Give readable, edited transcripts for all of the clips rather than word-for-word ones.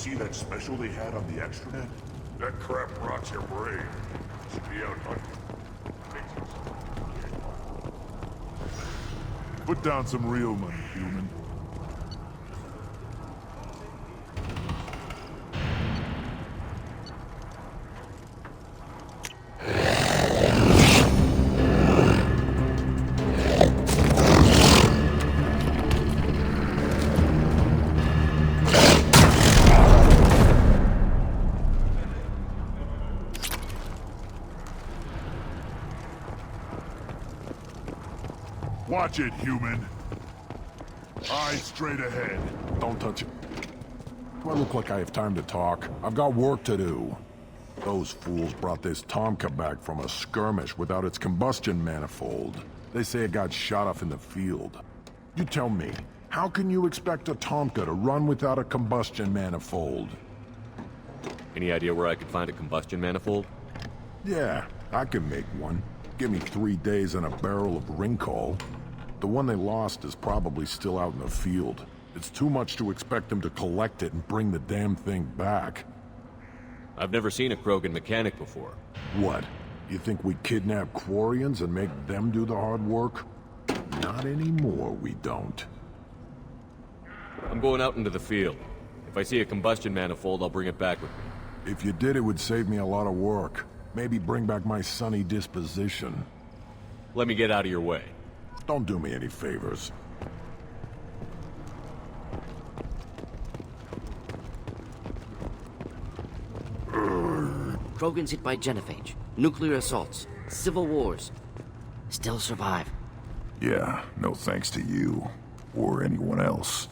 see that special they had on the extranet? That crap rots your brain. Should be out on. Put down some real money, human. Watch it, human. Eyes straight ahead. Don't touch it. Do I look like I have time to talk? I've got work to do. Those fools brought this Tomka back from a skirmish without its combustion manifold. They say it got shot off in the field. You tell me, how can you expect a Tomka to run without a combustion manifold? Any idea where I could find a combustion manifold? Yeah, I can make one. Give me 3 days and a barrel of ring coal. The one they lost is probably still out in the field. It's too much to expect them to collect it and bring the damn thing back. I've never seen a Krogan mechanic before. What? You think we kidnap Quarians and make them do the hard work? Not anymore, we don't. I'm going out into the field. If I see a combustion manifold, I'll bring it back with me. If you did, it would save me a lot of work. Maybe bring back my sunny disposition. Let me get out of your way. Don't do me any favors. Krogans hit by genophage, nuclear assaults, civil wars. Still survive. Yeah, no thanks to you. Or anyone else.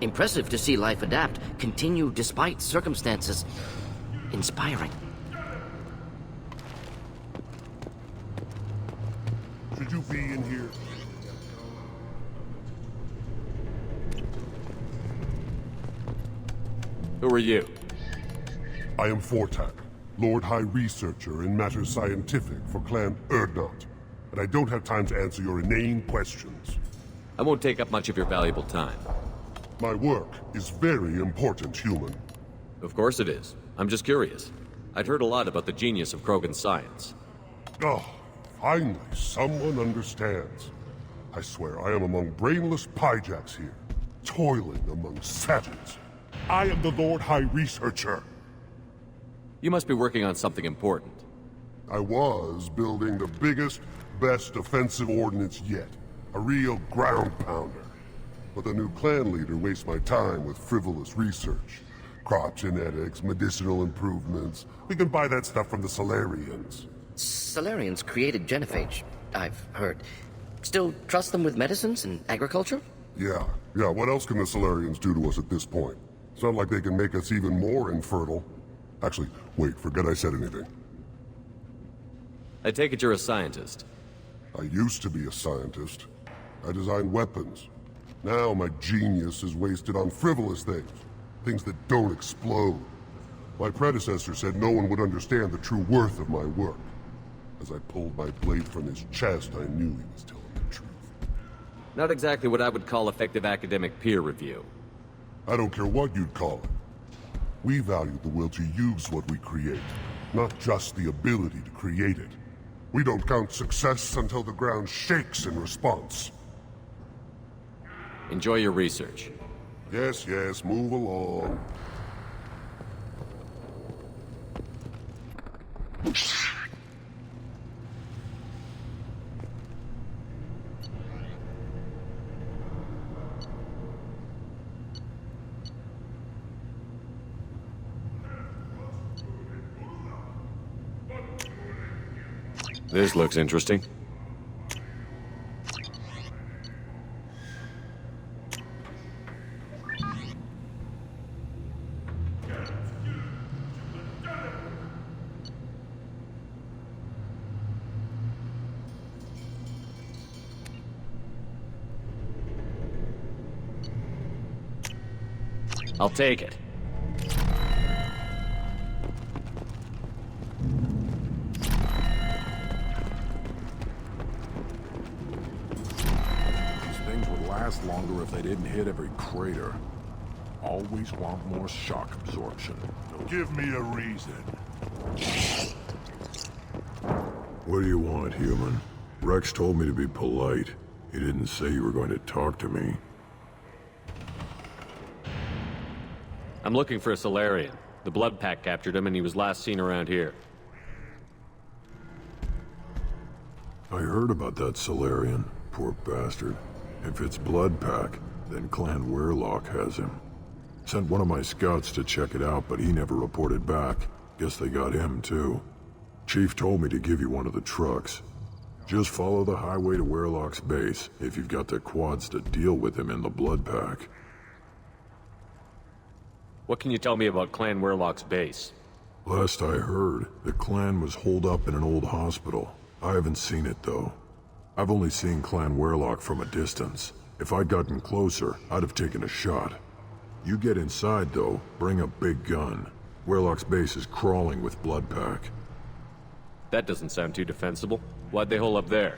Impressive to see life adapt, continue despite circumstances. Inspiring. Should you be in here? Who are you? I am Fortak, Lord High Researcher in matters scientific for Clan Erdnot, and I don't have time to answer your inane questions. I won't take up much of your valuable time. My work is very important, human. Of course it is. I'm just curious. I'd heard a lot about the genius of Krogan science. Oh, finally, someone understands. I swear I am among brainless pyjacks here, toiling among savages. I am the Lord High Researcher. You must be working on something important. I was building the biggest, best offensive ordnance yet. A real ground pounder. But the new clan leader wastes my time with frivolous research. Crop genetics, medicinal improvements. We can buy that stuff from the Solarians. Solarians created genophage, I've heard. Still trust them with medicines and agriculture? Yeah, what else can the Solarians do to us at this point? It's not like they can make us even more infertile. Actually, wait, forget I said anything. I take it you're a scientist. I used to be a scientist. I designed weapons. Now my genius is wasted on frivolous things. Things that don't explode. My predecessor said no one would understand the true worth of my work. As I pulled my blade from his chest, I knew he was telling the truth. Not exactly what I would call effective academic peer review. I don't care what you'd call it. We value the will to use what we create, not just the ability to create it. We don't count success until the ground shakes in response. Enjoy your research. Yes, move along. This looks interesting. I'll take it. These things would last longer if they didn't hit every crater. Always want more shock absorption. Give me a reason. What do you want, human? Rex told me to be polite. He didn't say you were going to talk to me. I'm looking for a Solarian. The Blood Pack captured him and he was last seen around here. I heard about that Solarian. Poor bastard. If it's Blood Pack, then Clan Weirlock has him. Sent one of my scouts to check it out, but he never reported back. Guess they got him, too. Chief told me to give you one of the trucks. Just follow the highway to Weirlock's base, if you've got the quads to deal with him in the Blood Pack. What can you tell me about Clan Weirlock's base? Last I heard, the clan was holed up in an old hospital. I haven't seen it, though. I've only seen Clan Weirlock from a distance. If I'd gotten closer, I'd have taken a shot. You get inside, though, bring a big gun. Weirlock's base is crawling with Blood Pack. That doesn't sound too defensible. Why'd they hole up there?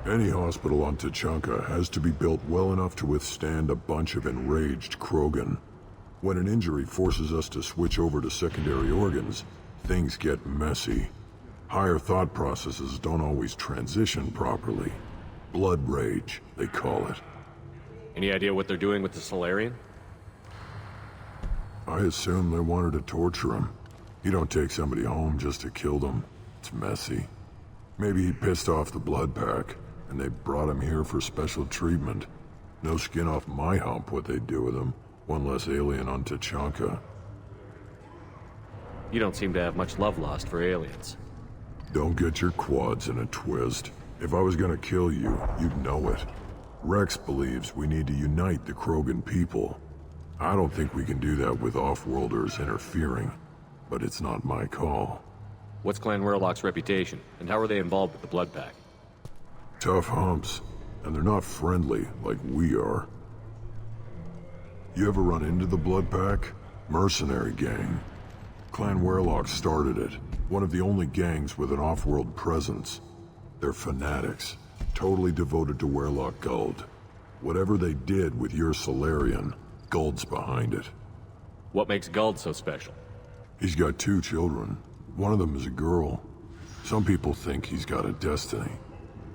Any hospital on Tachanka has to be built well enough to withstand a bunch of enraged Krogan. When an injury forces us to switch over to secondary organs, things get messy. Higher thought processes don't always transition properly. Blood rage, they call it. Any idea what they're doing with the Solarian? I assume they wanted to torture him. You don't take somebody home just to kill them. It's messy. Maybe he pissed off the Blood Pack, and they brought him here for special treatment. No skin off my hump what they'd do with him. One less alien on Tachanka. You don't seem to have much love lost for aliens. Don't get your quads in a twist. If I was gonna kill you, you'd know it. Rex believes we need to unite the Krogan people. I don't think we can do that with off-worlders interfering, but it's not my call. What's Clan Weirlock's reputation, and how are they involved with the Blood Pack? Tough humps, and they're not friendly like we are. You ever run into the Blood Pack? Mercenary gang. Clan Weirlock started it. One of the only gangs with an off-world presence. They're fanatics, totally devoted to Weirlock Guld. Whatever they did with your Solarian, Guld's behind it. What makes Guld so special? He's got 2 children. One of them is a girl. Some people think he's got a destiny.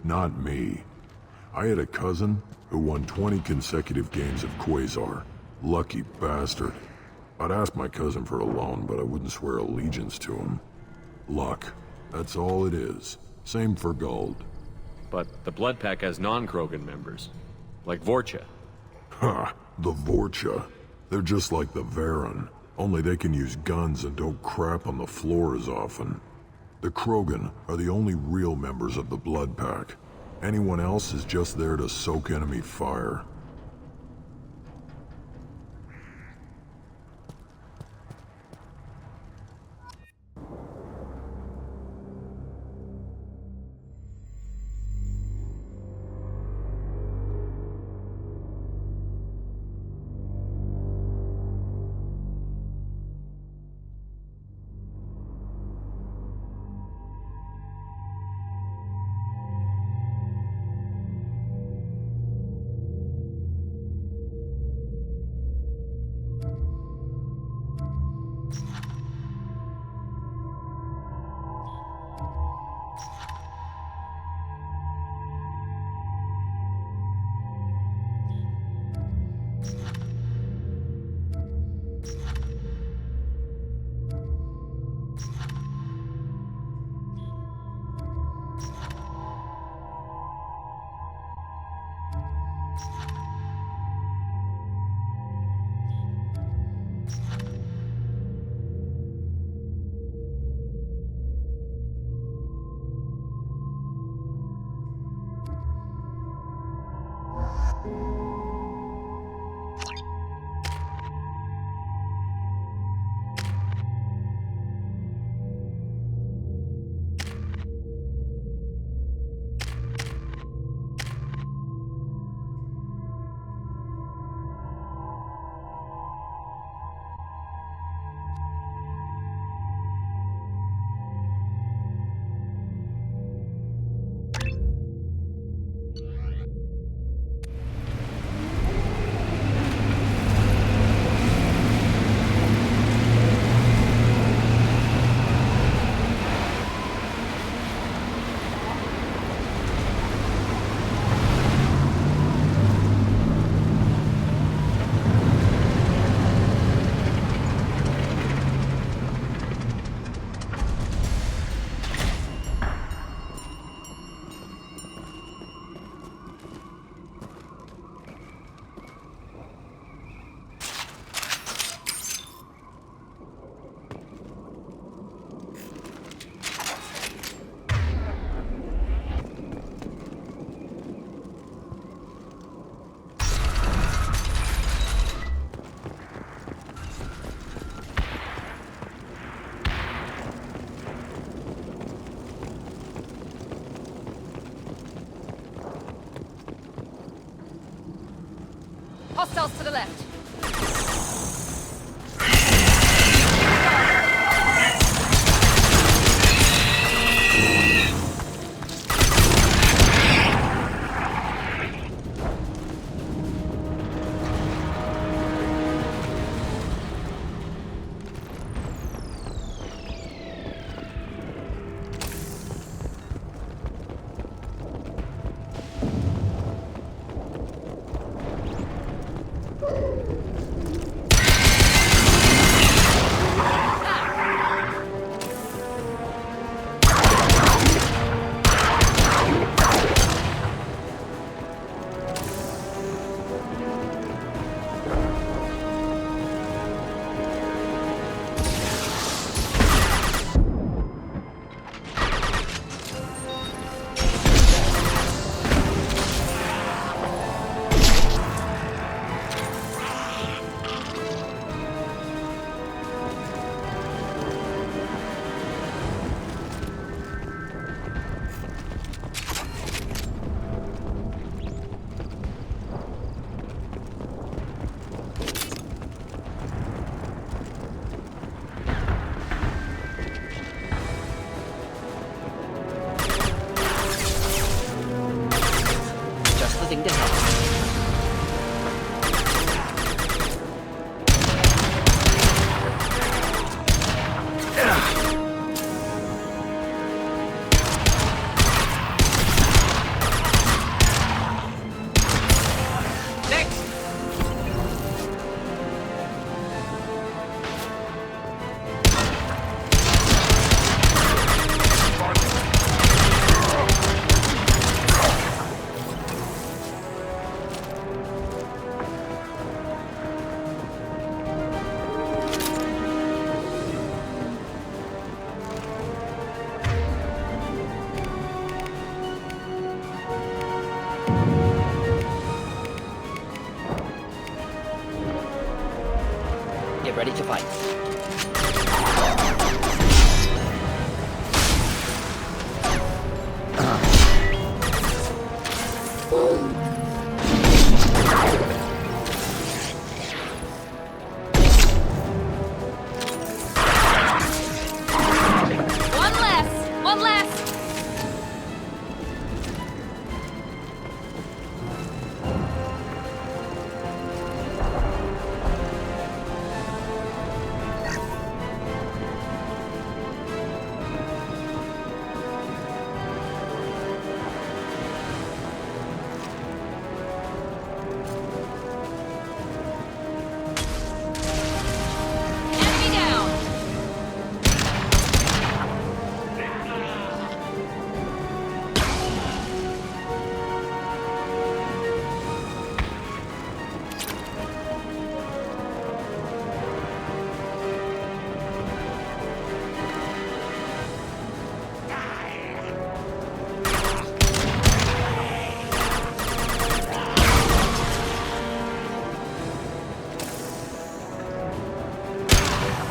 Not me. I had a cousin who won 20 consecutive games of Quasar. Lucky bastard. I'd ask my cousin for a loan, but I wouldn't swear allegiance to him. Luck. That's all it is. Same for Guld. But the Blood Pack has non-Krogan members, like Vorcha. Ha! The Vorcha. They're just like the Varen, only they can use guns and don't crap on the floor as often. The Krogan are the only real members of the Blood Pack. Anyone else is just there to soak enemy fire. Hostiles to the left. Thing to help. Get ready to fight. One less. Enemy down.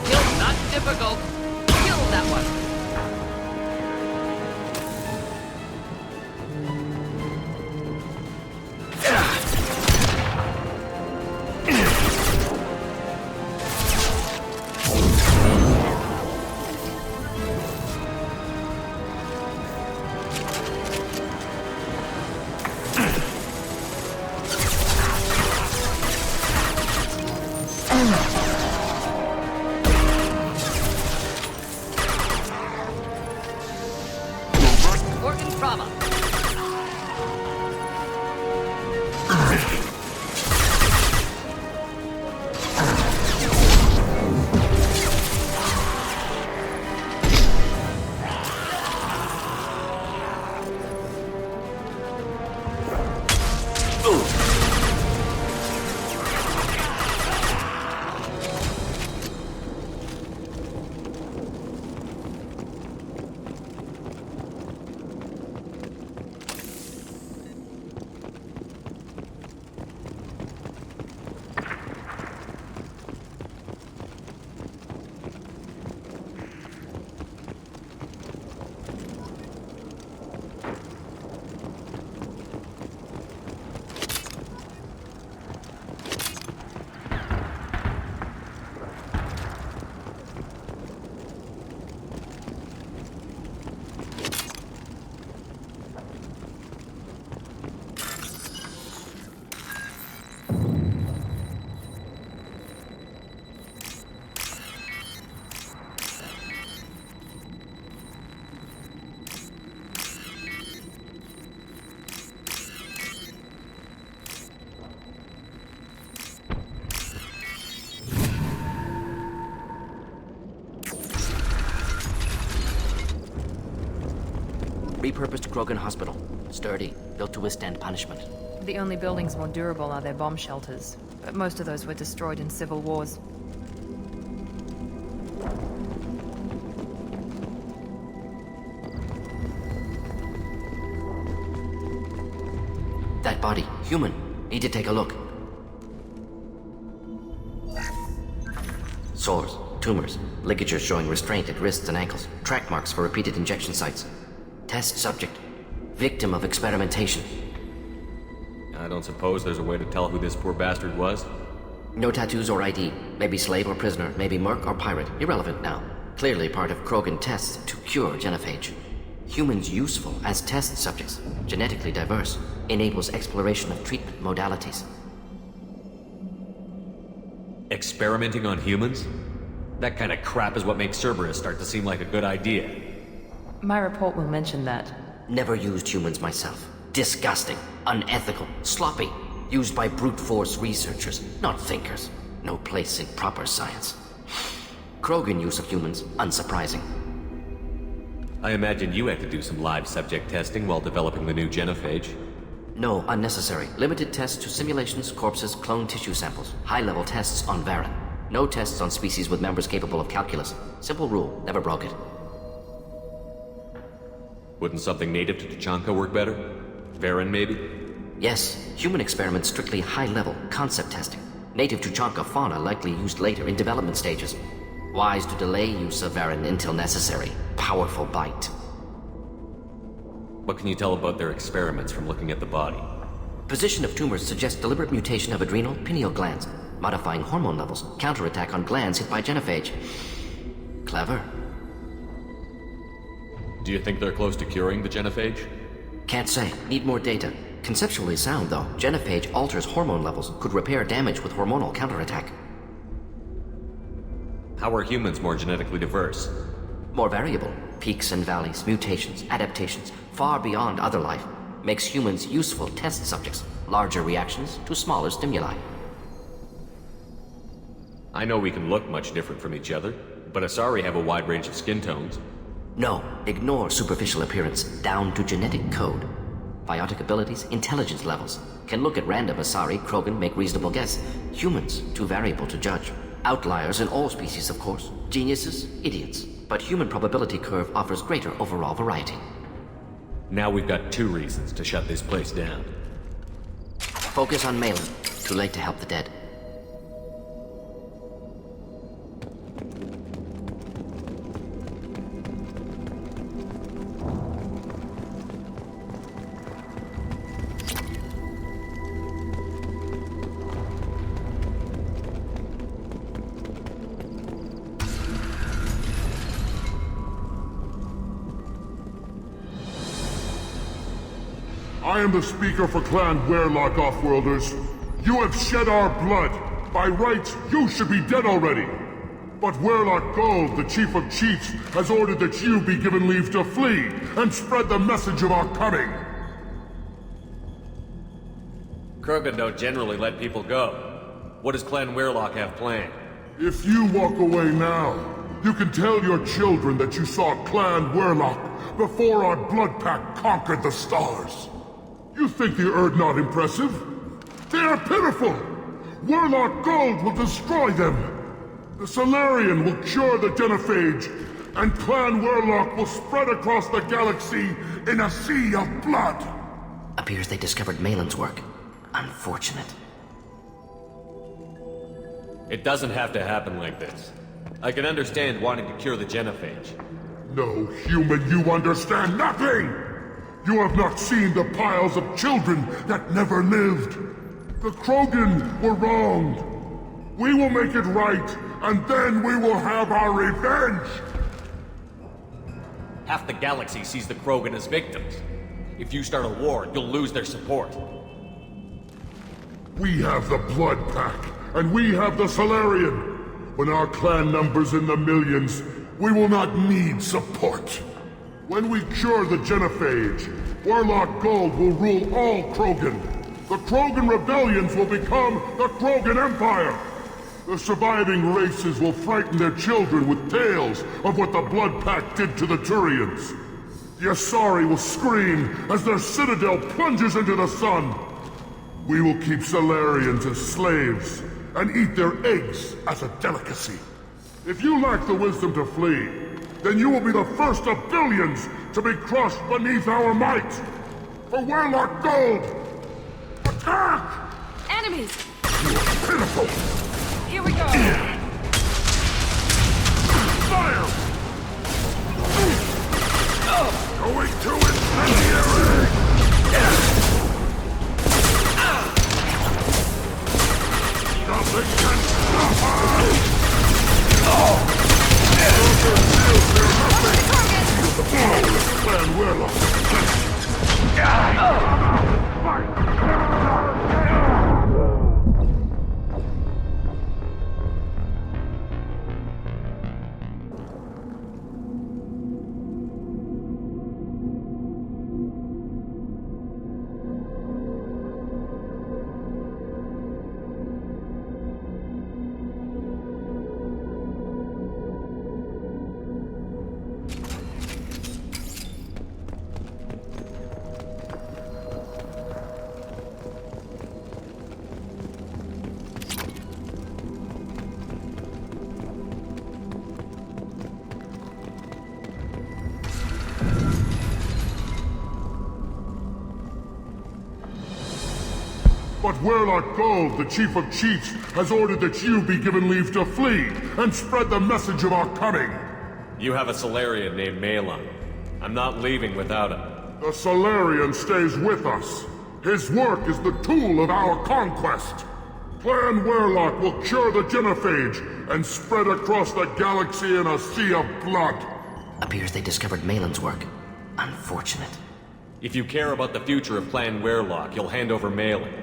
Kill's not difficult. Kill that one. Repurposed Krogan Hospital. Sturdy, built to withstand punishment. The only buildings more durable are their bomb shelters, but most of those were destroyed in civil wars. That body, human. Need to take a look. Sores, tumors, ligatures showing restraint at wrists and ankles, track marks for repeated injection sites. Test subject, victim of experimentation. I don't suppose there's a way to tell who this poor bastard was? No tattoos or ID. Maybe slave or prisoner, maybe merc or pirate. Irrelevant now. Clearly part of Krogan tests to cure genophage. Humans useful as test subjects, genetically diverse, enables exploration of treatment modalities. Experimenting on humans? That kind of crap is what makes Cerberus start to seem like a good idea. My report will mention that. Never used humans myself. Disgusting, unethical, sloppy. Used by brute force researchers, not thinkers. No place in proper science. Krogan use of humans, unsurprising. I imagine you had to do some live subject testing while developing the new genophage. No, unnecessary. Limited tests to simulations, corpses, cloned tissue samples. High-level tests on Varen. No tests on species with members capable of calculus. Simple rule, never broke it. Wouldn't something native to Tuchanka work better? Varen, maybe? Yes, human experiments strictly high-level, concept testing. Native Tuchanka fauna likely used later in development stages. Wise to delay use of Varen until necessary. Powerful bite. What can you tell about their experiments from looking at the body? Position of tumors suggests deliberate mutation of adrenal, pineal glands, modifying hormone levels, counterattack on glands hit by genophage. Clever. Do you think they're close to curing the genophage? Can't say. Need more data. Conceptually sound, though. Genophage alters hormone levels, could repair damage with hormonal counterattack. How are humans more genetically diverse? More variable. Peaks and valleys, mutations, adaptations, far beyond other life. Makes humans useful test subjects. Larger reactions to smaller stimuli. I know we can look much different from each other, but Asari have a wide range of skin tones. No, ignore superficial appearance, down to genetic code. Biotic abilities, intelligence levels. Can look at random Asari, Krogan, make reasonable guess. Humans, too variable to judge. Outliers in all species, of course. Geniuses, idiots. But human probability curve offers greater overall variety. Now we've got 2 reasons to shut this place down. Focus on Malin. Too late to help the dead. I am the speaker for Clan Werlock, Offworlders. You have shed our blood. By rights, you should be dead already. But Werlock Gold, the Chief of Chiefs, has ordered that you be given leave to flee and spread the message of our coming. Krogan don't generally let people go. What does Clan Werlock have planned? If you walk away now, you can tell your children that you saw Clan Werlock before our blood pact conquered the stars. You think the Erd not impressive? They are pitiful! Werlock Gold will destroy them! The Solarian will cure the genophage, and Clan Werlock will spread across the galaxy in a sea of blood! Appears they discovered Malin's work. Unfortunate. It doesn't have to happen like this. I can understand wanting to cure the genophage. No, human, you understand nothing! You have not seen the piles of children that never lived. The Krogan were wronged. We will make it right, and then we will have our revenge! Half the galaxy sees the Krogan as victims. If you start a war, you'll lose their support. We have the Blood Pack, and we have the Solarian. When our clan numbers in the millions, we will not need support. When we cure the genophage, Werlock Gold will rule all Krogan. The Krogan rebellions will become the Krogan Empire. The surviving races will frighten their children with tales of what the Blood Pact did to the Turians. The Asari will scream as their citadel plunges into the sun. We will keep Salarians as slaves and eat their eggs as a delicacy. If you lack the wisdom to flee, then you will be the first of billions to be crushed beneath our might. For Warlock Gold! Attack! Enemies! You are pitiful! Here we go! Fire! Going to incendiary! Nothing can stop us! Plan Warlock! But Warlock Gold, the Chief of Chiefs, has ordered that you be given leave to flee and spread the message of our coming. You have a Solarian named Malon. I'm not leaving without him. The Solarian stays with us. His work is the tool of our conquest. Clan Warlock will cure the genophage and spread across the galaxy in a sea of blood. Appears they discovered Malon's work. Unfortunate. If you care about the future of Clan Warlock, you'll hand over Malon.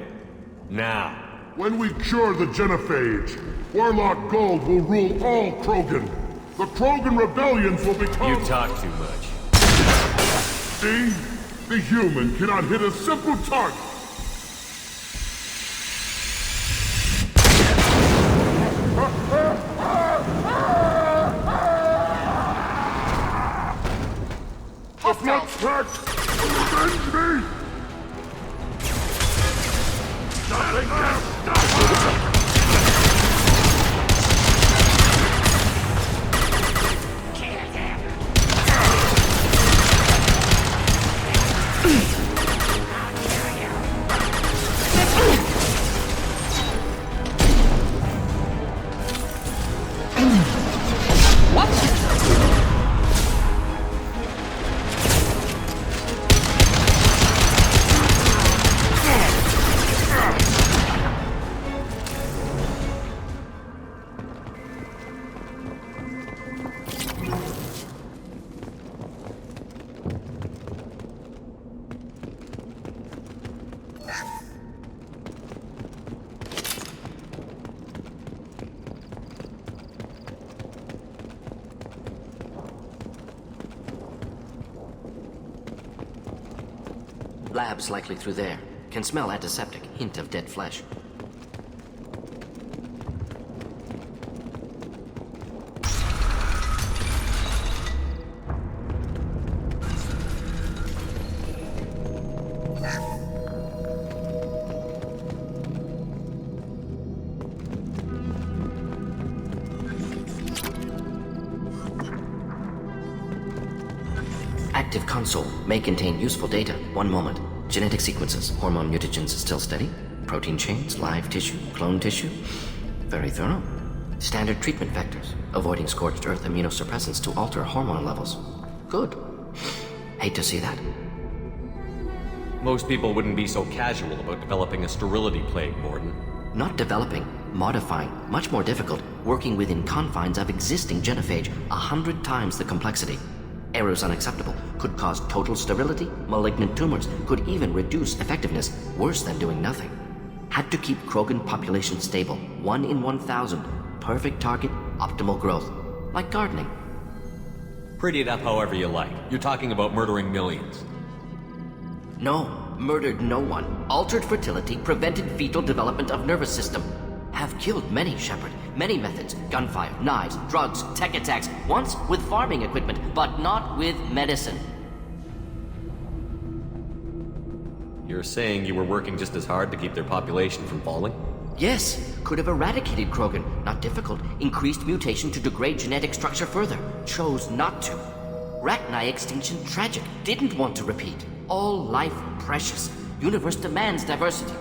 Now. When we cure the genophage, Warlock Gold will rule all Krogan. The Krogan rebellions will become... You talk too much. See? The human cannot hit a simple target. The Flux Pack will avenge me! Nothing can stop us! Labs likely through there. Can smell antiseptic, hint of dead flesh. Active console may contain useful data. One moment. Genetic sequences, hormone mutagens still steady. Protein chains, live tissue, clone tissue. Very thorough. Standard treatment vectors, avoiding scorched earth immunosuppressants to alter hormone levels. Good. Hate to see that. Most people wouldn't be so casual about developing a sterility plague, Morden. Not developing, modifying, much more difficult, working within confines of existing genophage, 100 times the complexity. Errors unacceptable, could cause total sterility, malignant tumors, could even reduce effectiveness, worse than doing nothing. Had to keep Krogan population stable, 1 in 1,000, perfect target, optimal growth, like gardening. Pretty it up however you like. You're talking about murdering millions. No, murdered no one. Altered fertility, prevented fetal development of nervous system. Have killed many, Shepard. Many methods. Gunfire, knives, drugs, tech attacks. Once with farming equipment, but not with medicine. You're saying you were working just as hard to keep their population from falling? Yes, could have eradicated Krogan. Not difficult. Increased mutation to degrade genetic structure further. Chose not to. Rachni extinction tragic. Didn't want to repeat. All life precious. Universe demands diversity.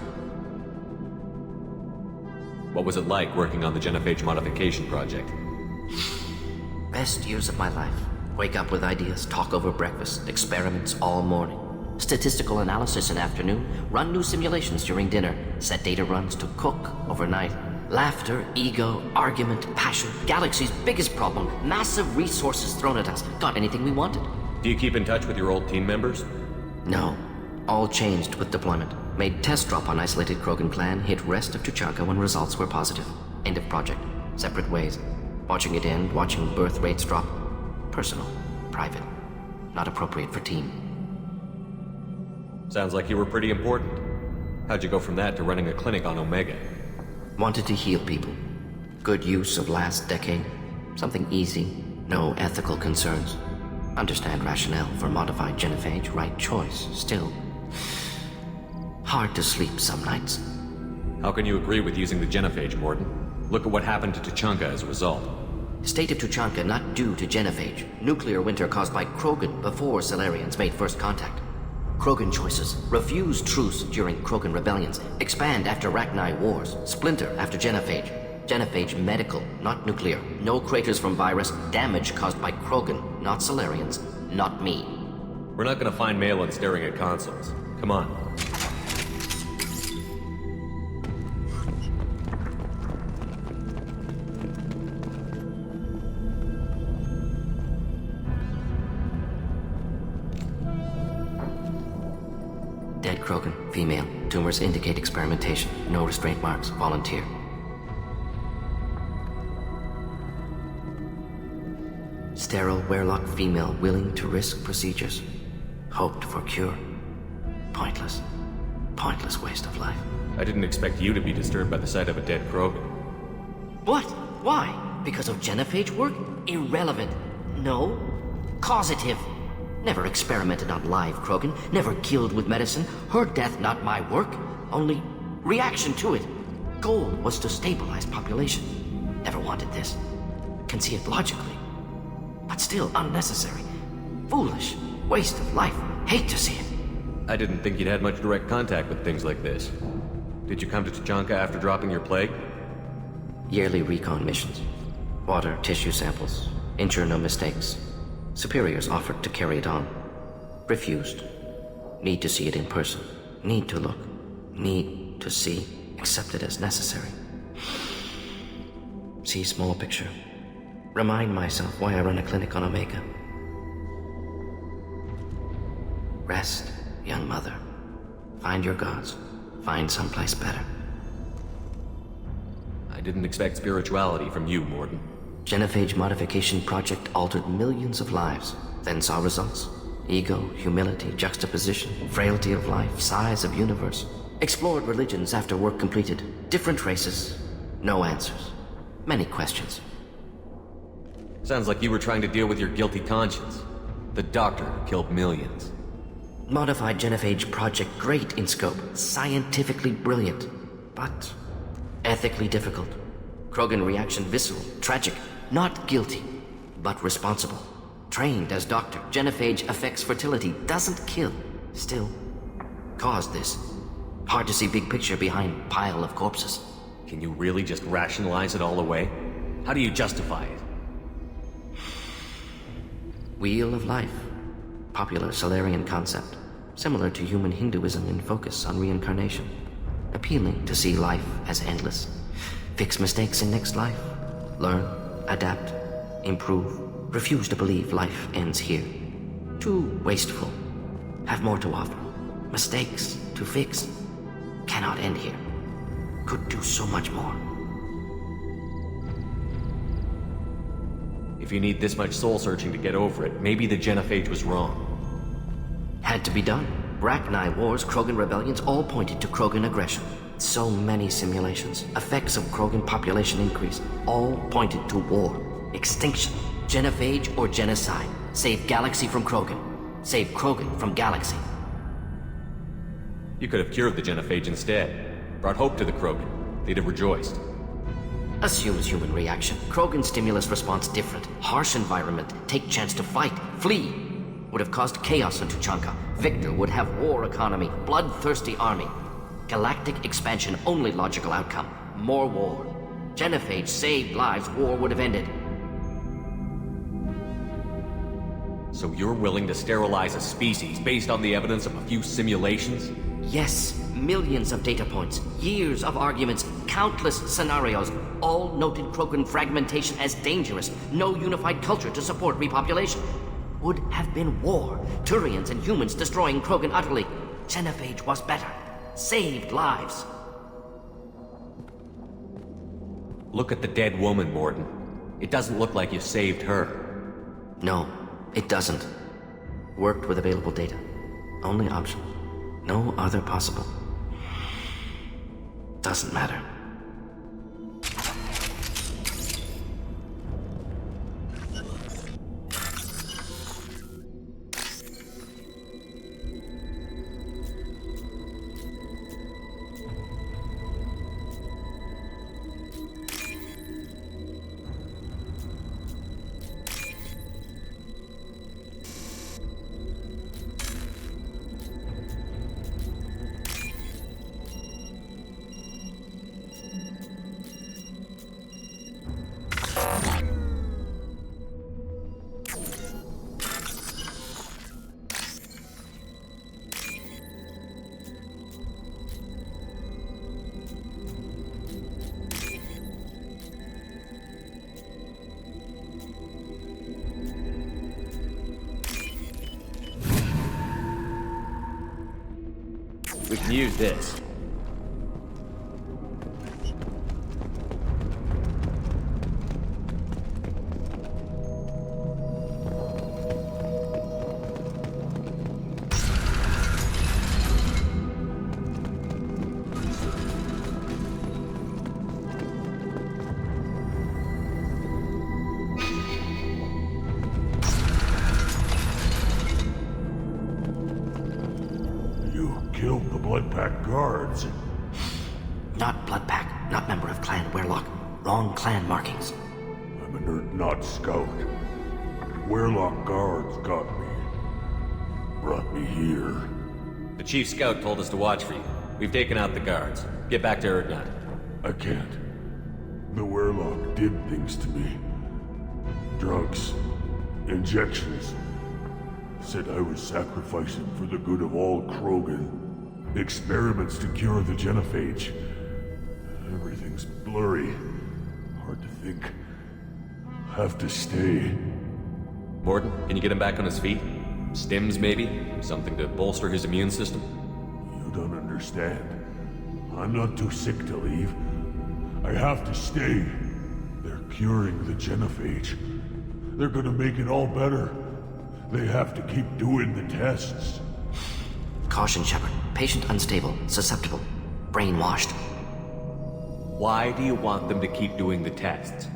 What was it like working on the genophage modification project? Best years of my life. Wake up with ideas, talk over breakfast, experiments all morning. Statistical analysis in afternoon, run new simulations during dinner, set data runs to cook overnight. Laughter, ego, argument, passion, galaxy's biggest problem, massive resources thrown at us. Got anything we wanted? Do you keep in touch with your old team members? No. All changed with deployment. Made test drop on isolated Krogan clan, hit rest of Tuchanka when results were positive. End of project. Separate ways. Watching it end, watching birth rates drop. Personal. Private. Not appropriate for team. Sounds like you were pretty important. How'd you go from that to running a clinic on Omega? Wanted to heal people. Good use of last decade. Something easy. No ethical concerns. Understand rationale for modified genophage. Right choice. Still. Hard to sleep some nights. How can you agree with using the genophage, Morden? Look at what happened to Tuchanka as a result. State of Tuchanka not due to genophage. Nuclear winter caused by Krogan before Solarians made first contact. Krogan choices. Refuse truce during Krogan rebellions. Expand after Rachni wars. Splinter after genophage. Genophage medical, not nuclear. No craters from virus. Damage caused by Krogan, not Solarians. Not me. We're not gonna find Malin staring at consoles. Come on. Dead Krogan, female. Tumors indicate experimentation. No restraint marks. Volunteer. Sterile Werelock female willing to risk procedures. Hoped for cure. Pointless. Pointless waste of life. I didn't expect you to be disturbed by the sight of a dead Krogan. What? Why? Because of genophage work? Irrelevant. No. Causative. Never experimented on live Krogan. Never killed with medicine. Her death not my work. Only reaction to it. Goal was to stabilize population. Never wanted this. Can see it logically. But still unnecessary. Foolish. Waste of life. Hate to see it. I didn't think you'd had much direct contact with things like this. Did you come to Tuchanka after dropping your plague? Yearly recon missions. Water, tissue samples. Ensure no mistakes. Superiors offered to carry it on. Refused. Need to see it in person. Need to look. Need to see. Accepted as necessary. See small picture. Remind myself why I run a clinic on Omega. Rest, young mother. Find your gods. Find someplace better. I didn't expect spirituality from you, Morden. Genophage modification project altered millions of lives. Then saw results. Ego, humility, juxtaposition, frailty of life, size of universe. Explored religions after work completed. Different races. No answers. Many questions. Sounds like you were trying to deal with your guilty conscience. The doctor who killed millions. Modified genophage project great in scope. Scientifically brilliant. But ethically difficult. Krogan reaction visceral, tragic. Not guilty, but responsible. Trained as doctor. Genophage affects fertility. Doesn't kill. Still. Caused this. Hard to see big picture behind pile of corpses. Can you really just rationalize it all away? How do you justify it? Wheel of life. Popular Solarian concept. Similar to human Hinduism in focus on reincarnation. Appealing to see life as endless. Fix mistakes in next life. Learn, adapt, improve. Refuse to believe life ends here. Too wasteful. Have more to offer. Mistakes to fix. Cannot end here. Could do so much more. If you need this much soul-searching to get over it, maybe the genophage was wrong. Had to be done. Rachni wars, Krogan rebellions, all pointed to Krogan aggression. So many simulations. Effects of Krogan population increase. All pointed to war. Extinction. Genophage or genocide. Save galaxy from Krogan. Save Krogan from galaxy. You could have cured the genophage instead. Brought hope to the Krogan. They'd have rejoiced. Assumes human reaction. Krogan stimulus response different. Harsh environment. Take chance to fight. Flee. Would have caused chaos in Tuchanka. Victor would have war economy. Bloodthirsty army. Galactic expansion only logical outcome. More war. Genophage saved lives. War would have ended. So you're willing to sterilize a species based on the evidence of a few simulations? Yes, millions of data points, years of arguments, countless scenarios, all noted Krogan fragmentation as dangerous, no unified culture to support repopulation. Would have been war, Turians and humans destroying Krogan utterly. Genophage was better, saved lives. Look at the dead woman, Mordin. It doesn't look like you saved her. No, it doesn't. Worked with available data. Only option. No other possible. Doesn't matter. We can use this. Killed the Blood Pack guards. Not Blood Pack, not member of Clan Werlock. Wrong clan markings. I'm an Urdnot scout. Werlock guards got me. Brought me here. The chief scout told us to watch for you. We've taken out the guards. Get back to Urdnot. I can't. The Werlock did things to me. Drugs. Injections. Said I was sacrificing for the good of all Krogan. Experiments to cure the genophage. Everything's blurry. Hard to think. Have to stay. Mordin, can you get him back on his feet? Stims, maybe? Something to bolster his immune system? You don't understand. I'm not too sick to leave. I have to stay. They're curing the genophage. They're gonna make it all better. They have to keep doing the tests. Caution, Shepard. Patient unstable, susceptible, brainwashed. Why do you want them to keep doing the tests?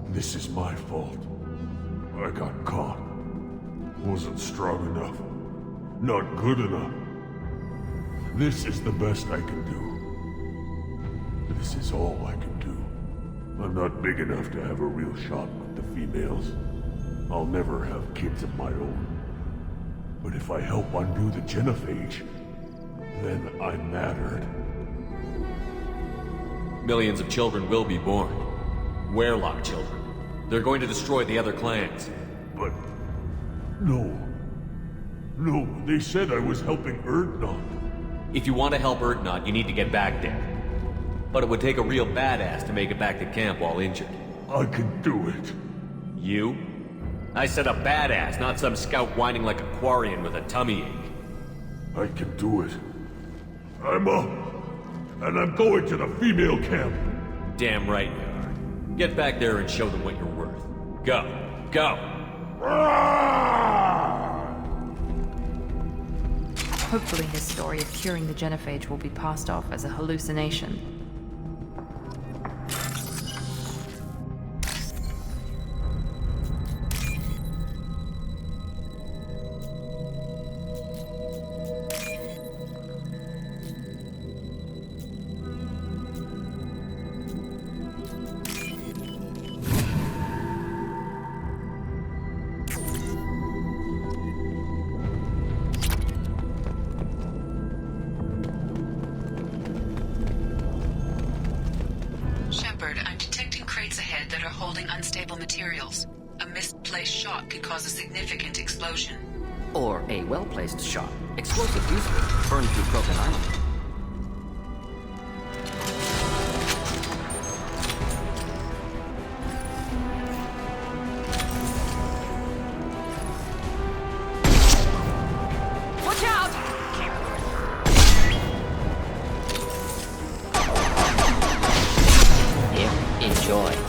This is my fault. I got caught. Wasn't strong enough. Not good enough. This is the best I can do. This is all I can do. I'm not big enough to have a real shot with the females. I'll never have kids of my own. But if I help undo the genophage, then I mattered. Millions of children will be born. Werlock children. They're going to destroy the other clans. But... no. No, they said I was helping Urdnot. If you want to help Urdnot, you need to get back there. But it would take a real badass to make it back to camp while injured. I can do it. You? I said a badass, not some scout whining like a Quarian with a tummy ache. I can do it. I'm up. And I'm going to the female camp. Damn right you are. Get back there and show them what you're worth. Go. Go! Hopefully his story of curing the genophage will be passed off as a hallucination. unstable materials. A misplaced shot could cause a significant explosion. Or a well-placed shot. Explosive fuselage burned through broken armament. Watch out! Here, enjoy.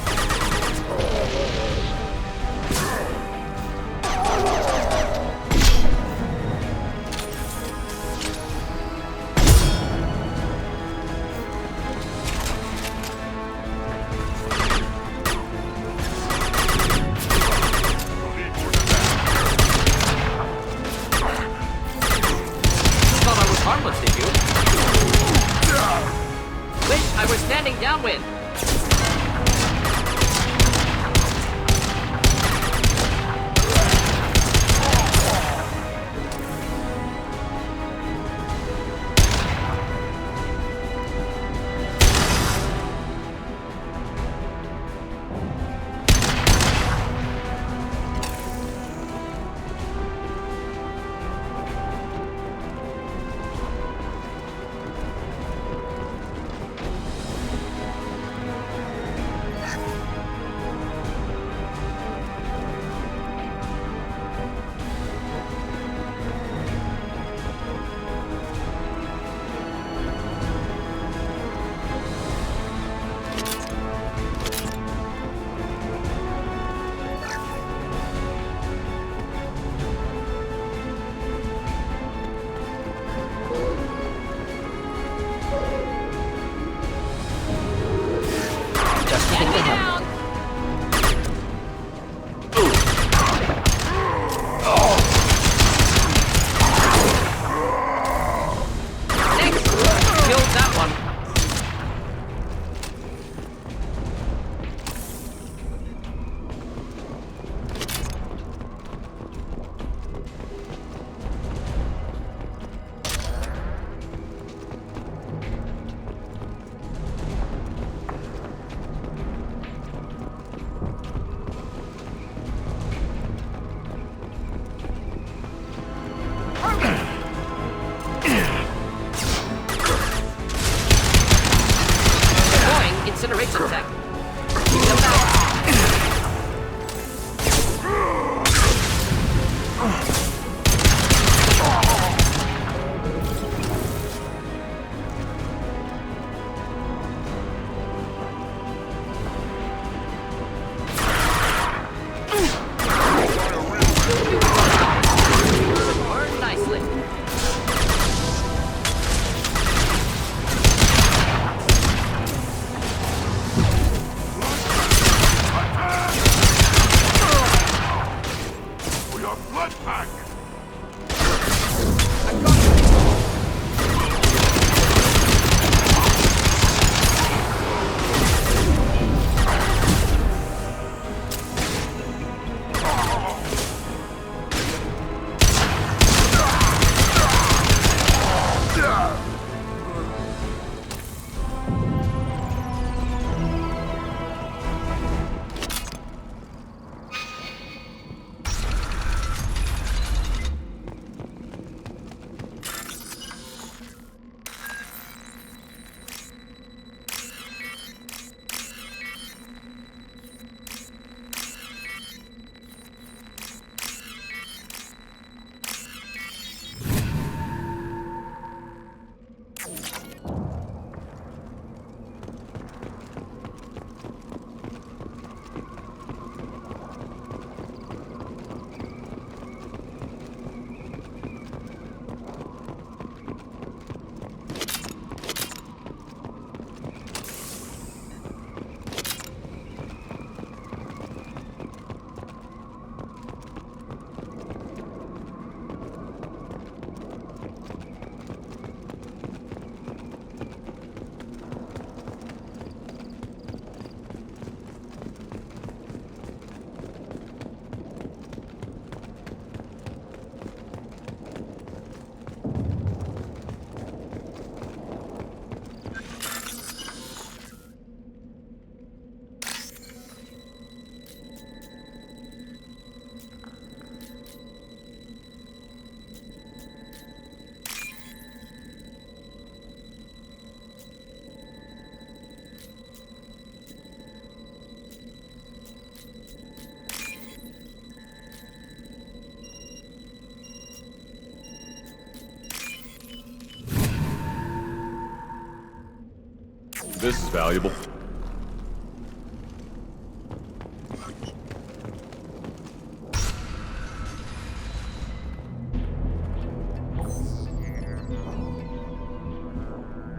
This is valuable.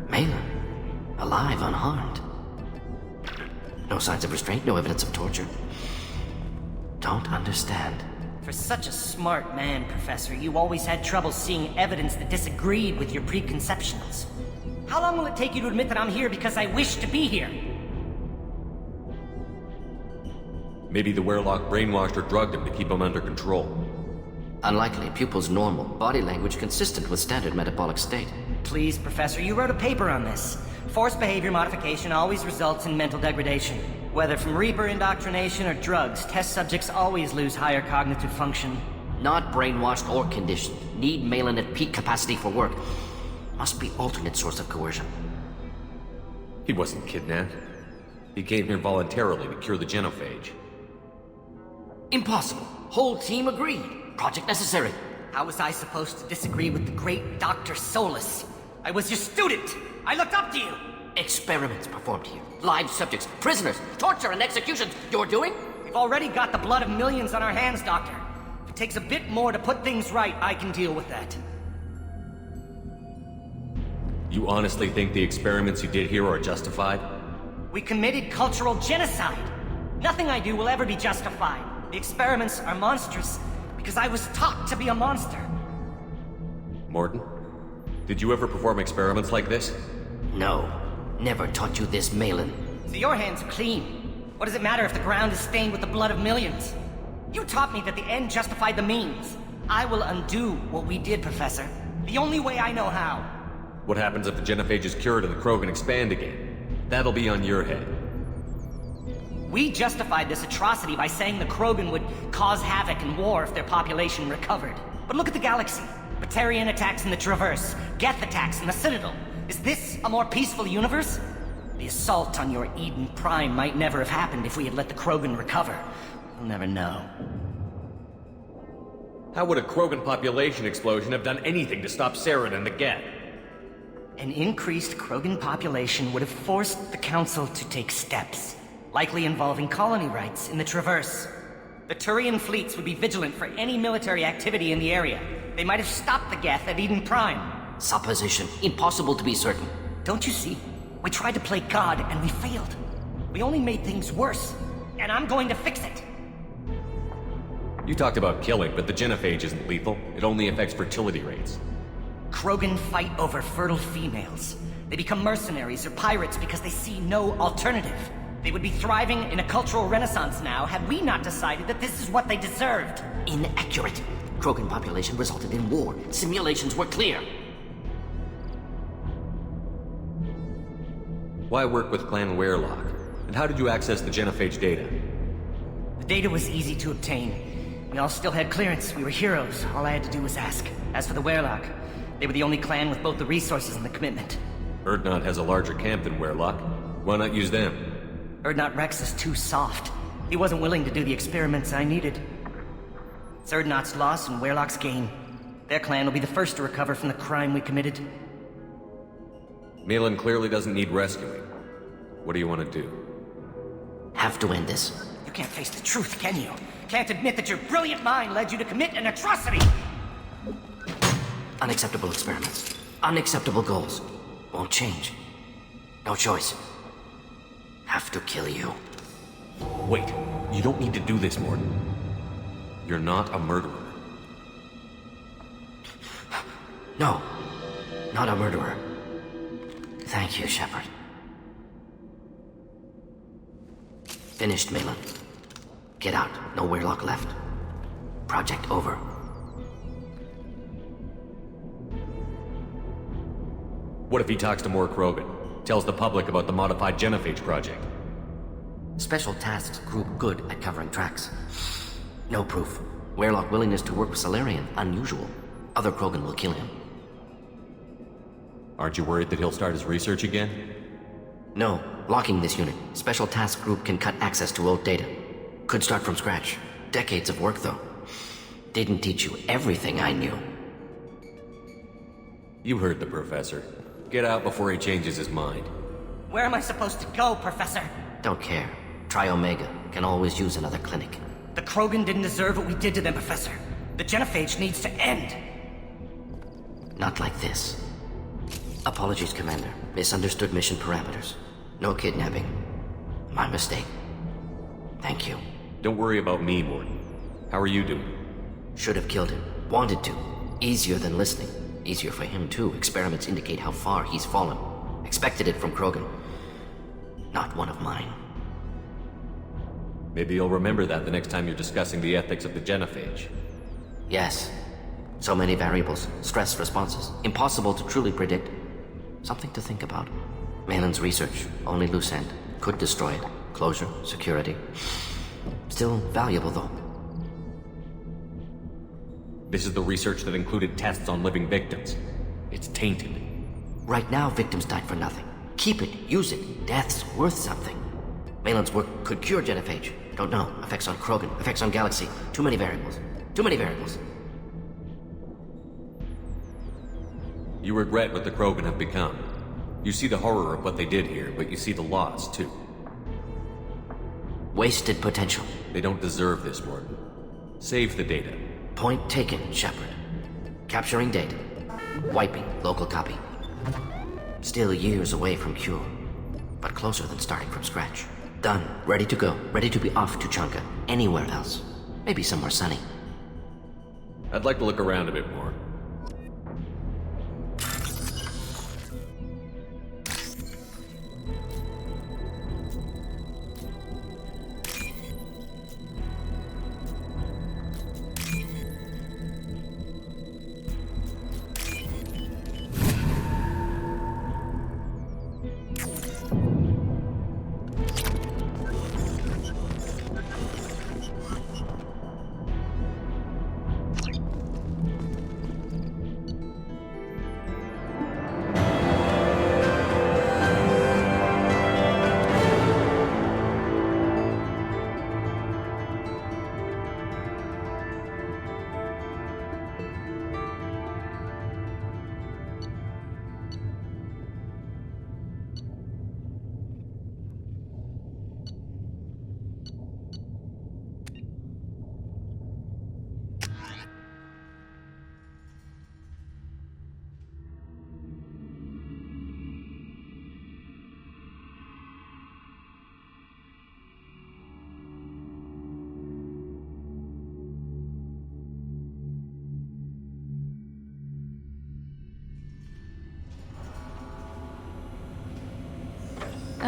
Malin, alive, unharmed. No signs of restraint, no evidence of torture. Don't understand. For such a smart man, Professor, you always had trouble seeing evidence that disagreed with your preconceptions. How long will it take you to admit that I'm here because I wish to be here? Maybe the Werlock brainwashed or drugged him to keep him under control. Unlikely. Pupil's normal. Body language consistent with standard metabolic state. Please, Professor, you wrote a paper on this. Forced behavior modification always results in mental degradation. Whether from Reaper indoctrination or drugs, test subjects always lose higher cognitive function. Not brainwashed or conditioned. Need Malin at peak capacity for work. Must be alternate source of coercion. He wasn't kidnapped. He came here voluntarily to cure the genophage. Impossible. Whole team agreed. Project necessary. How was I supposed to disagree with the great Dr. Solus? I was your student! I looked up to you! Experiments performed here. Live subjects, prisoners, torture and executions. You're doing? We've already got the blood of millions on our hands, Doctor. If it takes a bit more to put things right, I can deal with that. You honestly think the experiments you did here are justified? We committed cultural genocide. Nothing I do will ever be justified. The experiments are monstrous because I was taught to be a monster. Morton? Did you ever perform experiments like this? No. Never taught you this, Malin. So your hands are clean. What does it matter if the ground is stained with the blood of millions? You taught me that the end justified the means. I will undo what we did, Professor. The only way I know how. What happens if the genophage is cured and the Krogan expand again? That'll be on your head. We justified this atrocity by saying the Krogan would cause havoc and war if their population recovered. But look at the galaxy. Batarian attacks in the Traverse, Geth attacks in the Citadel. Is this a more peaceful universe? The assault on your Eden Prime might never have happened if we had let the Krogan recover. We'll never know. How would a Krogan population explosion have done anything to stop Saren and the Geth? An increased Krogan population would have forced the Council to take steps, likely involving colony rights in the Traverse. The Turian fleets would be vigilant for any military activity in the area. They might have stopped the Geth at Eden Prime. Supposition. Impossible to be certain. Don't you see? We tried to play God and we failed. We only made things worse. And I'm going to fix it. You talked about killing, but the genophage isn't lethal. It only affects fertility rates. Krogan fight over fertile females. They become mercenaries or pirates because they see no alternative. They would be thriving in a cultural renaissance now had we not decided that this is what they deserved. Inaccurate. Krogan population resulted in war. Simulations were clear. Why work with Clan Werlock? And how did you access the genophage data? The data was easy to obtain. We all still had clearance. We were heroes. All I had to do was ask. As for the Werlock, they were the only clan with both the resources and the commitment. Urdnot has a larger camp than Werlock. Why not use them? Urdnot Rex is too soft. He wasn't willing to do the experiments I needed. It's Urdnot's loss and Werlock's gain. Their clan will be the first to recover from the crime we committed. Malin clearly doesn't need rescuing. What do you want to do? Have to end this. You can't face the truth, can you? Can't admit that your brilliant mind led you to commit an atrocity! Unacceptable experiments. Unacceptable goals. Won't change. No choice. Have to kill you. Wait, you don't need to do this, Morton. You're not a murderer. No. Not a murderer. Thank you, Shepard. Finished, Malin. Get out. No Werlock left. Project over. What if he talks to more Krogan? Tells the public about the modified genophage project? Special tasks group good at covering tracks. No proof. Werlock willingness to work with Salarian, unusual. Other Krogan will kill him. Aren't you worried that he'll start his research again? No. Locking this unit. Special task group can cut access to old data. Could start from scratch. Decades of work, though. Didn't teach you everything I knew. You heard the professor. Get out before he changes his mind. Where am I supposed to go, Professor? Don't care. Try Omega. Can always use another clinic. The Krogan didn't deserve what we did to them, Professor. The genophage needs to end. Not like this. Apologies, Commander. Misunderstood mission parameters. No kidnapping. My mistake. Thank you. Don't worry about me, Mordin. How are you doing? Should have killed him. Wanted to. Easier than listening. Easier for him, too. Experiments indicate how far he's fallen. Expected it from Krogan. Not one of mine. Maybe you'll remember that the next time you're discussing the ethics of the genophage. Yes. So many variables. Stress responses. Impossible to truly predict. Something to think about. Malin's research. Only loose end. Could destroy it. Closure. Security. Still valuable, though. This is the research that included tests on living victims. It's tainted. Right now, victims died for nothing. Keep it. Use it. Death's worth something. Malin's work could cure genophage. Don't know. Effects on Krogan. Effects on Galaxy. Too many variables. Too many variables. You regret what the Krogan have become. You see the horror of what they did here, but you see the loss, too. Wasted potential. They don't deserve this, Mordin. Save the data. Point taken, Shepard. Capturing data. Wiping local copy. Still years away from cure, but closer than starting from scratch. Done. Ready to go. Ready to be off to Chanka. Anywhere else. Maybe somewhere sunny. I'd like to look around a bit more.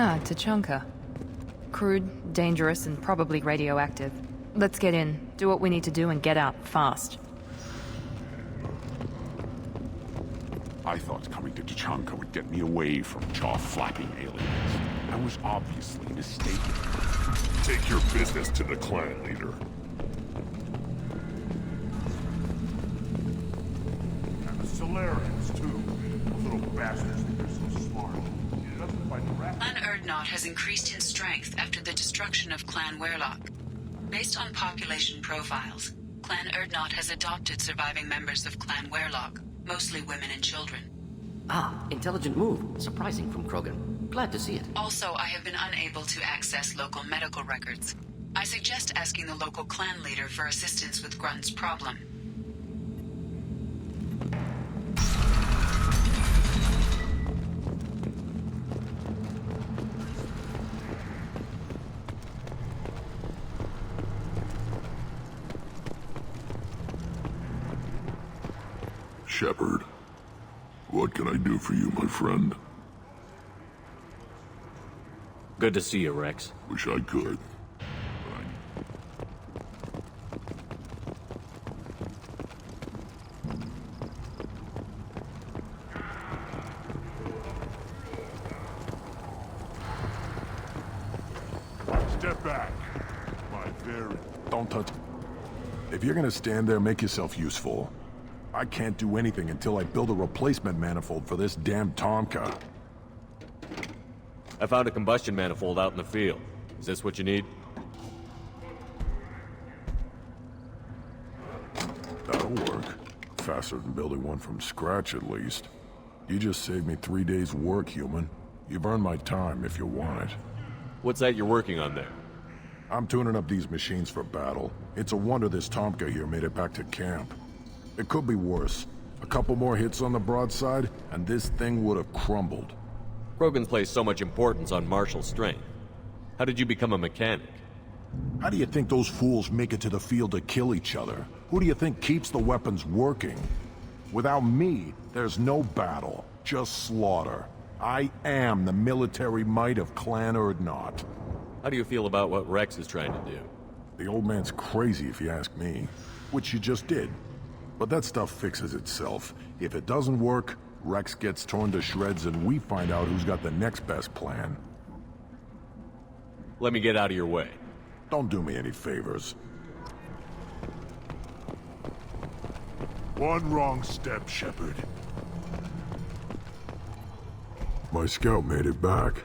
Ah, Tachanka. Crude, dangerous, and probably radioactive. Let's get in, do what we need to do, and get out fast. I thought coming to Tachanka would get me away from jaw-flapping aliens. I was obviously mistaken. Take your business to the clan leader. And the Solarians, too. Those little bastards think they're so smart. Clan Erdnot has increased in strength after the destruction of Clan Werlock. Based on population profiles, Clan Erdnot has adopted surviving members of Clan Werlock, mostly women and children. Ah, intelligent move. Surprising from Krogan. Glad to see it. Also, I have been unable to access local medical records. I suggest asking the local clan leader for assistance with Grunt's problem. Shepard, what can I do for you, my friend? Good to see you, Rex. Wish I could. Step back. My very... Don't touch... If you're gonna stand there, make yourself useful. I can't do anything until I build a replacement manifold for this damn Tomka. I found a combustion manifold out in the field. Is this what you need? That'll work. Faster than building one from scratch, at least. You just saved me 3 days' work, human. You've earned my time if you want it. What's that you're working on there? I'm tuning up these machines for battle. It's a wonder this Tomka here made it back to camp. It could be worse. A couple more hits on the broadside, and this thing would have crumbled. Krogan's placed so much importance on martial strength. How did you become a mechanic? How do you think those fools make it to the field to kill each other? Who do you think keeps the weapons working? Without me, there's no battle, just slaughter. I am the military might of Clan Urdnot. How do you feel about what Rex is trying to do? The old man's crazy if you ask me, which you just did. But that stuff fixes itself. If it doesn't work, Rex gets torn to shreds and we find out who's got the next best plan. Let me get out of your way. Don't do me any favors. One wrong step, Shepard. My scout made it back.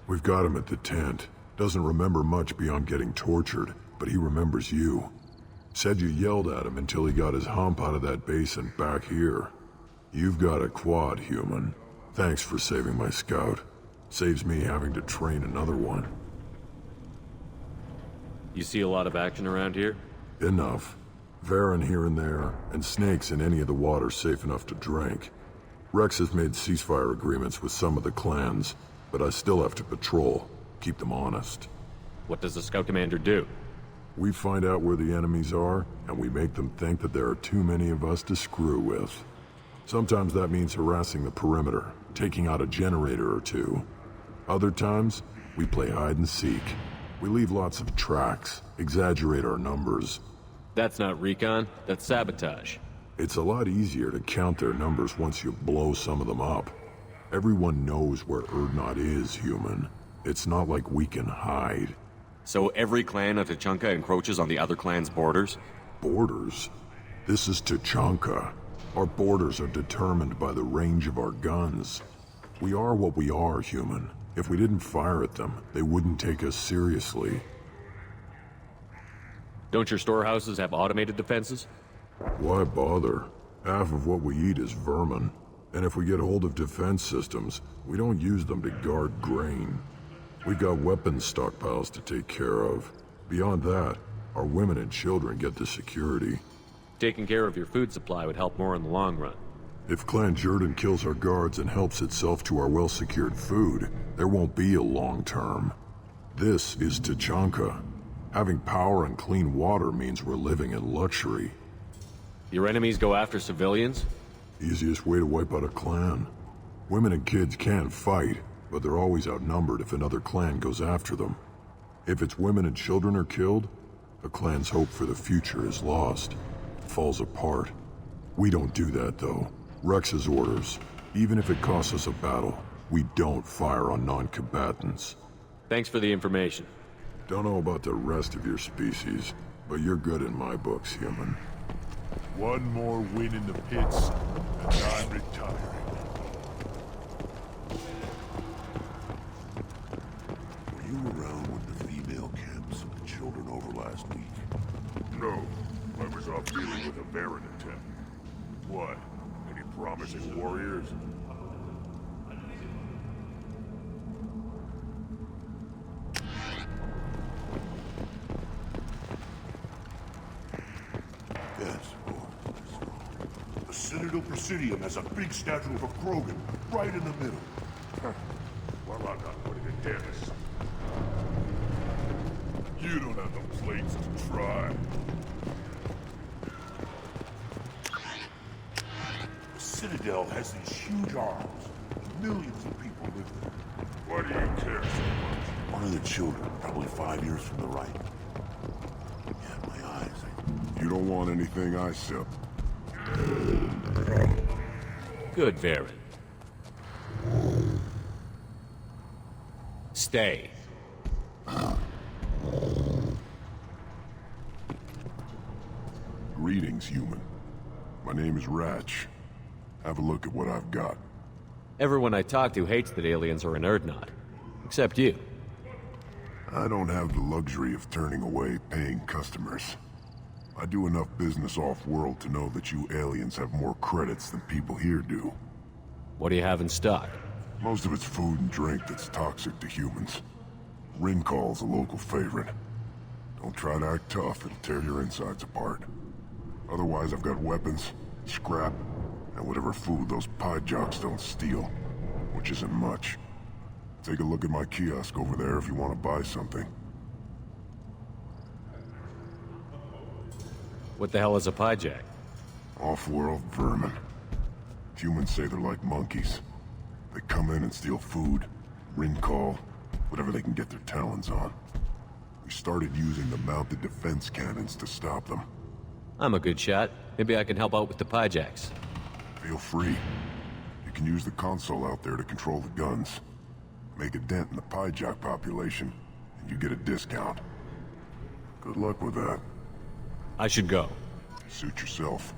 We've got him at the tent. Doesn't remember much beyond getting tortured, but he remembers you. Said you yelled at him until he got his hump out of that base and back here. You've got a quad, human. Thanks for saving my scout. Saves me having to train another one. You see a lot of action around here? Enough. Varen here and there, and snakes in any of the water safe enough to drink. Rex has made ceasefire agreements with some of the clans, but I still have to patrol, keep them honest. What does the scout commander do? We find out where the enemies are, and we make them think that there are too many of us to screw with. Sometimes that means harassing the perimeter, taking out a generator or two. Other times, we play hide and seek. We leave lots of tracks, exaggerate our numbers. That's not recon, that's sabotage. It's a lot easier to count their numbers once you blow some of them up. Everyone knows where Urdnot is, human. It's not like we can hide. So every clan of Tachanka encroaches on the other clan's borders? Borders? This is Tachanka. Our borders are determined by the range of our guns. We are what we are, human. If we didn't fire at them, they wouldn't take us seriously. Don't your storehouses have automated defenses? Why bother? Half of what we eat is vermin. And if we get hold of defense systems, we don't use them to guard grain. We've got weapons stockpiles to take care of. Beyond that, our women and children get the security. Taking care of your food supply would help more in the long run. If Clan Jordan kills our guards and helps itself to our well-secured food, there won't be a long term. This is Tachanka. Having power and clean water means we're living in luxury. Your enemies go after civilians? Easiest way to wipe out a clan. Women and kids can fight, but they're always outnumbered if another clan goes after them. If its women and children are killed, a clan's hope for the future is lost. It falls apart. We don't do that, though. Rex's orders. Even if it costs us a battle, we don't fire on non-combatants. Thanks for the information. Don't know about the rest of your species, but you're good in my books, human. One more win in the pits, and I'm retiring. Were you around when the female camps and the children over last week? No. I was off dealing with a Varen attack. What? Any promising warriors? Yes, the Citadel Presidium has a big statue of a Krogan right in the middle. Well, I'm not putting it there. You don't have the plates to try. The Citadel has these huge arms. Millions of people live there. Why do you care so much? One of the children, probably 5 years from the right. Yeah, my eyes. You don't want anything I sip. Good, Varen. Stay. Greetings, human. My name is Ratch. Have a look at what I've got. Everyone I talk to hates that aliens are in Urdnot. Except you. I don't have the luxury of turning away paying customers. I do enough business off-world to know that you aliens have more credits than people here do. What do you have in stock? Most of it's food and drink that's toxic to humans. Rincall's a local favorite. Don't try to act tough, it'll tear your insides apart. Otherwise, I've got weapons, scrap, and whatever food those pie jocks don't steal, which isn't much. Take a look at my kiosk over there if you want to buy something. What the hell is a pie jack? Off-world vermin. Humans say they're like monkeys. They come in and steal food, Rincall, whatever they can get their talons on. We started using the mounted defense cannons to stop them. I'm a good shot. Maybe I can help out with the pie jacks. Feel free. You can use the console out there to control the guns. Make a dent in the pie jock population, and you get a discount. Good luck with that. I should go. Suit yourself.